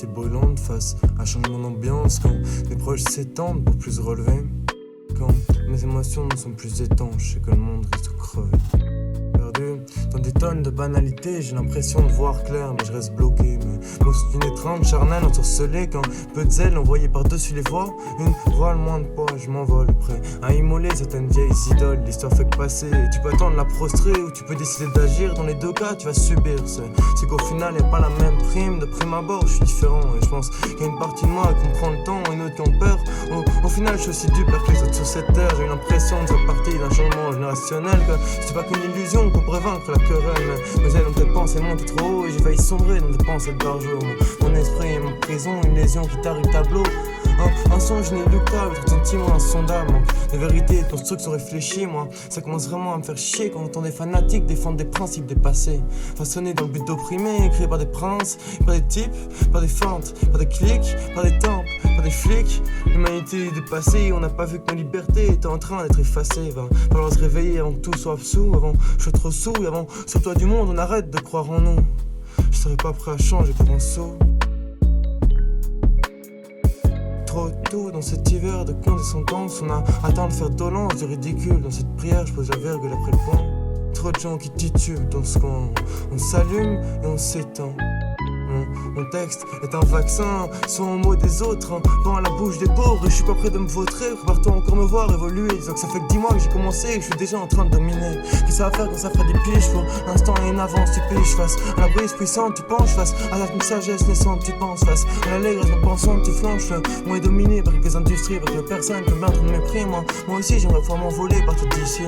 réalité brûlante face à changement d'ambiance. Quand les proches s'étendent pour plus relever, quand mes émotions ne sont plus étanches et que le monde risque de crever. Perdu dans des tonnes de banalités, j'ai l'impression de voir clair, mais je reste bloqué. Mais moi, c'est une étreinte charnelle ensorcelée quand peu de zèle envoyé par-dessus les voies. Une voile moins de poids, je m'envole prêt à immoler certaines vieilles idoles. L'histoire fait que passer, et tu peux attendre la prostrer ou tu peux décider d'agir. Dans les deux cas, tu vas subir. C'est qu'au final, y a pas la même prime. De prime abord, je suis différent et je pense qu'il y a une partie de moi qui comprend le temps et une autre qui ont peur. Au final, je suis aussi dupe que les autres sur cette terre. J'ai eu l'impression de faire partie d'un changement générationnel, que c'était pas qu'une illusion qu'on pourrait vaincre la querelle. Mais elles ont peut-être pensé monter trop haut et j'ai failli sombrer dans des pensées par jour. Mon esprit est mon prison, une lésion qui tarit le tableau. Un songe inéluctable, tout sentiment insondable. De vérité, de construction réfléchie, moi. Ça commence vraiment à me faire chier quand on entend des fanatiques défendre des principes dépassés. Façonnés dans le but d'opprimer, créés par des princes, par des types, par des feintes, par des clics, par des temples, par des flics. L'humanité est dépassée, on n'a pas vu que nos libertés étaient en train d'être effacées. Va falloir se réveiller avant que tout soit absous, avant que je sois trop sous, et avant sur toi du monde, on arrête de croire en nous. Je serais pas prêt à changer pour un saut. Trop tôt dans cet hiver de condescendance, on a atteint de faire dolence du ridicule. Dans cette prière, je pose la virgule après le point. Trop de gens qui titubent dans ce coin. On s'allume et on s'éteint. Mon texte est un vaccin, sans mots des autres, vent à la bouche des pauvres. Et je suis pas prêt de me vautrer, prépare-toi encore me voir évoluer. Disant que ça fait que 10 mois que j'ai commencé et que je suis déjà en train de dominer. Que ça va faire quand ça fera des piges, pour l'instant et une avance, tu piges face à la brise puissante, tu penches face à la sagesse naissante, tu penses face à l'allégresse me pensante, tu flanches. Moi est dominé par quelques industries, par quelques personnes qui me mettent de mépris. Moi aussi j'aimerais pouvoir m'envoler partout d'ici.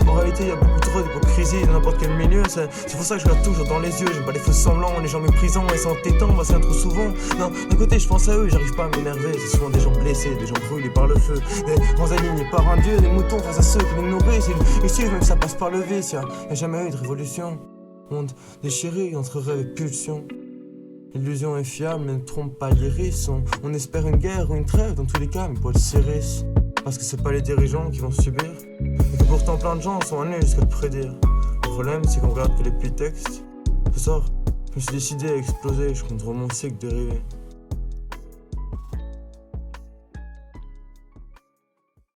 En réalité y a beaucoup trop d'hypocrisie dans n'importe quel milieu. C'est pour ça que je regarde toujours dans les yeux, j'aime pas les faux semblants, les gens méprisants et sans tétans. C'est trop souvent. Non, d'un côté je pense à eux et j'arrive pas à m'énerver. C'est souvent des gens blessés, des gens brûlés par le feu, des grands alignés par un dieu, des moutons face à ceux qui les nourrissent. Ils suivent même si ça passe par le vice. Y'a jamais eu de révolution. Monde déchiré entre rêve et pulsion. L'illusion est fiable mais ne trompe pas l'iris. On espère une guerre ou une trêve dans tous les cas, mais pour le Cyrus. Parce que c'est pas les dirigeants qui vont subir. Et que pourtant plein de gens sont allés jusqu'à le prédire. Le problème c'est qu'on regarde que les petits textes. Ce soir je me suis décidé à exploser, je compte vraiment mon cycle dérivé.